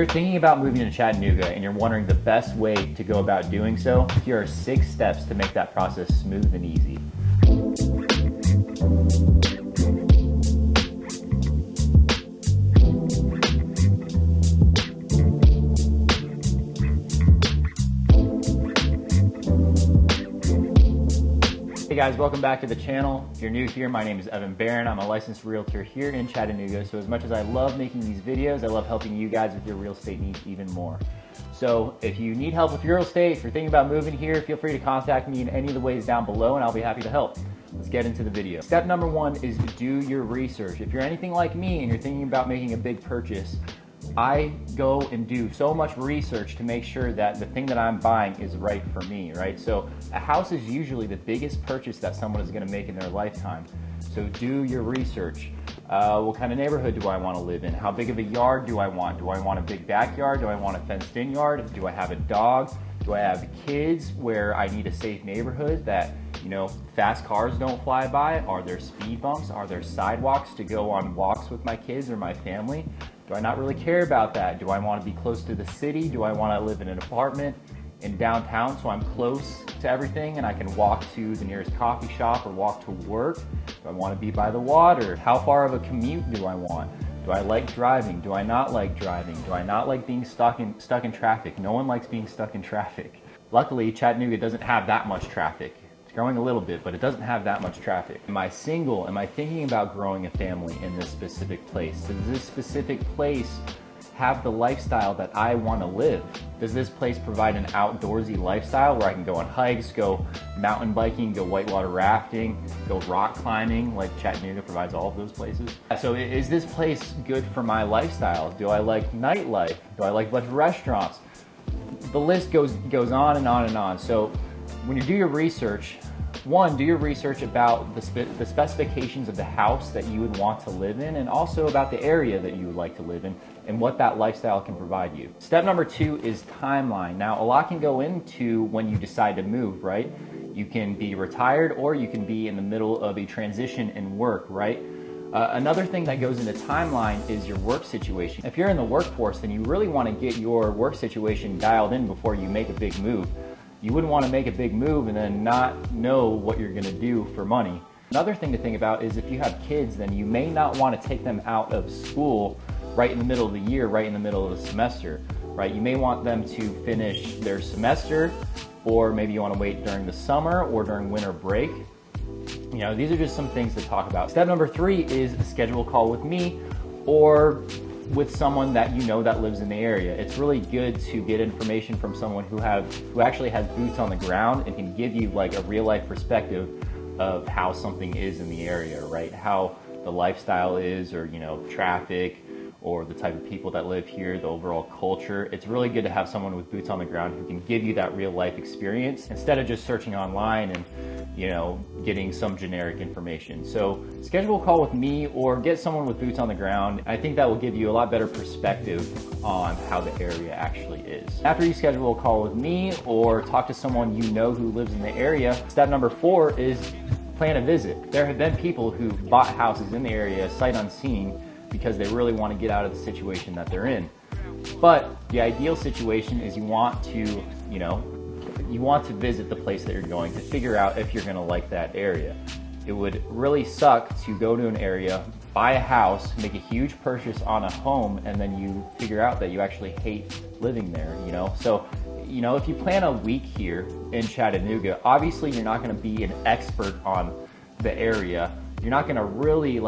If you're thinking about moving to Chattanooga and you're wondering the best way to go about doing so, here are 6 steps to make that process smooth and easy. Hey guys, welcome back to the channel. If you're new here, my name is Barron. I'm a licensed realtor here in Chattanooga. So as much as I love making these videos, I love helping you guys with your real estate needs even more. So if you need help with real estate, if you're thinking about moving here, feel free to contact me in any of the ways down below and I'll be happy to help. Let's get into the video. Step number 1 is do your research. If you're anything like me and you're thinking about making a big purchase, I go and do so much research to make sure that the thing that I'm buying is right for me, right? So a house is usually the biggest purchase that someone is going to make in their lifetime. So do your research. What kind of neighborhood do I want to live in? How big of a yard do I want? Do I want a big backyard? Do I want a fenced-in yard? Do I have a dog? Do I have kids where I need a safe neighborhood that, fast cars don't fly by? Are there speed bumps? Are there sidewalks to go on walks with my kids or my family? Do I not really care about that? Do I want to be close to the city? Do I want to live in an apartment in downtown so I'm close to everything and I can walk to the nearest coffee shop or walk to work? Do I want to be by the water? How far of a commute do I want? Do I like driving? Do I not like driving? Do I not like being stuck in traffic? No one likes being stuck in traffic. Luckily, Chattanooga doesn't have that much traffic. It's growing a little bit, but it doesn't have that much traffic. Am I single? Am I thinking about growing a family in this specific place? Does this specific place have the lifestyle that I want to live? Does this place provide an outdoorsy lifestyle where I can go on hikes, go mountain biking, go whitewater rafting, go rock climbing, like Chattanooga provides all of those places? So is this place good for my lifestyle? Do I like nightlife? Do I like a bunch of restaurants? The list goes on and on and on. So when you do your research, 1, do your research about the specifications of the house that you would want to live in and also about the area that you would like to live in and what that lifestyle can provide you. Step number 2 is timeline. Now, a lot can go into when you decide to move, right? You can be retired or you can be in the middle of a transition in work, right? Another thing that goes into timeline is your work situation. If you're in the workforce, then you really want to get your work situation dialed in before you make a big move. You wouldn't want to make a big move and then not know what you're going to do for money. Another thing to think about is if you have kids, then you may not want to take them out of school right in the middle of the year, right in the middle of the semester, right? You may want them to finish their semester, or maybe you want to wait during the summer or during winter break. These are just some things to talk about. Step number 3 is a schedule call with me or with someone that that lives in the area. It's really good to get information from someone who actually has boots on the ground and can give you like a real life perspective of how something is in the area, right? How the lifestyle is, or traffic, or the type of people that live here, the overall culture. It's really good to have someone with boots on the ground who can give you that real life experience instead of just searching online and getting some generic information. So schedule a call with me or get someone with boots on the ground. I think that will give you a lot better perspective on how the area actually is. After you schedule a call with me or talk to someone who lives in the area, step number 4 is plan a visit. There have been people who bought houses in the area sight unseen because they really want to get out of the situation that they're in. But the ideal situation is you want to visit the place that you're going to figure out if you're going to like that area. It would really suck to go to an area, buy a house, make a huge purchase on a home, and then you figure out that you actually hate living there, So, if you plan a week here in Chattanooga, obviously you're not going to be an expert on the area. You're not going to really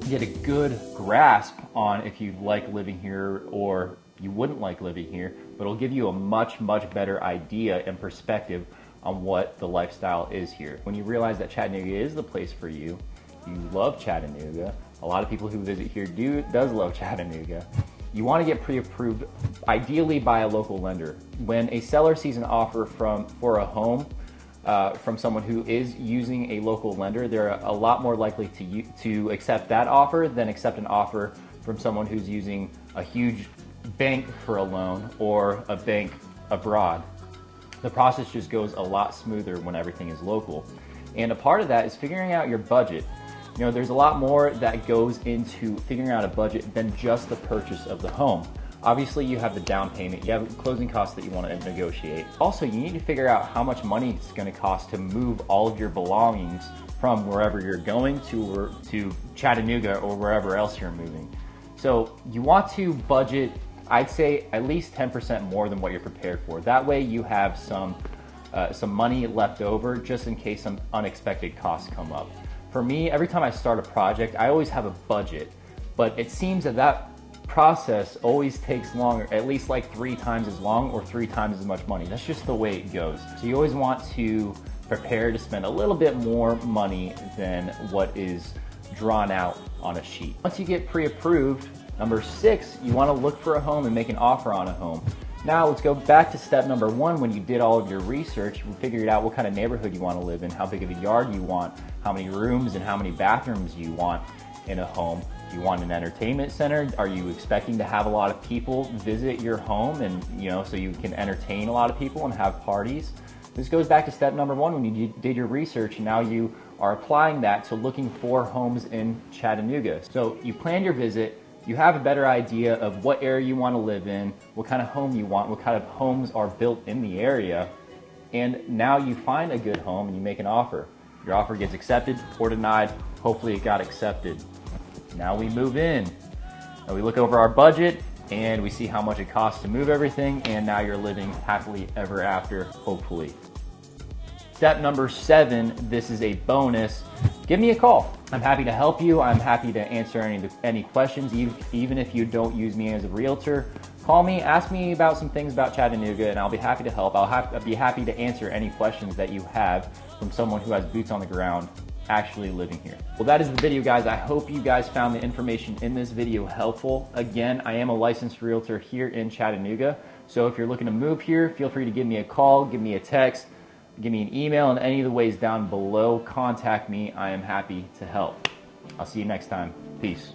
get a good grasp on if you like living here or you wouldn't like living here, but it'll give you a much, much better idea and perspective on what the lifestyle is here. When you realize that Chattanooga is the place for you, you love Chattanooga. A lot of people who visit here does love Chattanooga. You want to get pre-approved, ideally by a local lender. When a seller sees an offer for a home from someone who is using a local lender, they're a lot more likely to accept that offer than accept an offer from someone who's using a huge bank for a loan or a bank abroad. The process just goes a lot smoother when everything is local. And a part of that is figuring out your budget. There's a lot more that goes into figuring out a budget than just the purchase of the home. Obviously, you have the down payment, you have closing costs that you want to negotiate. Also, you need to figure out how much money it's going to cost to move all of your belongings from wherever you're going to Chattanooga or wherever else you're moving. So you want to budget, I'd say, at least 10% more than what you're prepared for. That way you have some money left over just in case some unexpected costs come up. For me, every time I start a project, I always have a budget, but it seems that process always takes longer, at least like 3 times as long or 3 times as much money. That's just the way it goes. So you always want to prepare to spend a little bit more money than what is drawn out on a sheet. Once you get pre-approved, number 6, you want to look for a home and make an offer on a home. Now let's go back to step number 1. When you did all of your research, you figured out what kind of neighborhood you want to live in, how big of a yard you want, how many rooms and how many bathrooms you want in a home. Do you want an entertainment center? Are you expecting to have a lot of people visit your home and, so you can entertain a lot of people and have parties? This goes back to step number 1 when you did your research, and now you are applying that to looking for homes in Chattanooga. So you planned your visit, you have a better idea of what area you want to live in, what kind of home you want, what kind of homes are built in the area, and now you find a good home and you make an offer. Your offer gets accepted or denied. Hopefully it got accepted. Now we move in. Now we look over our budget and we see how much it costs to move everything, and now you're living happily ever after, hopefully. Step number 7, this is a bonus. Give me a call. I'm happy to help you. I'm happy to answer any questions, even if you don't use me as a realtor. Call me, ask me about some things about Chattanooga, and I'll be happy to help. I'll be happy to answer any questions that you have from someone who has boots on the ground actually living here. Well, that is the video, guys. I hope you guys found the information in this video helpful. Again, I am a licensed realtor here in Chattanooga. So if you're looking to move here, feel free to give me a call, give me a text, give me an email, and any of the ways down below, contact me. I am happy to help. I'll see you next time. Peace.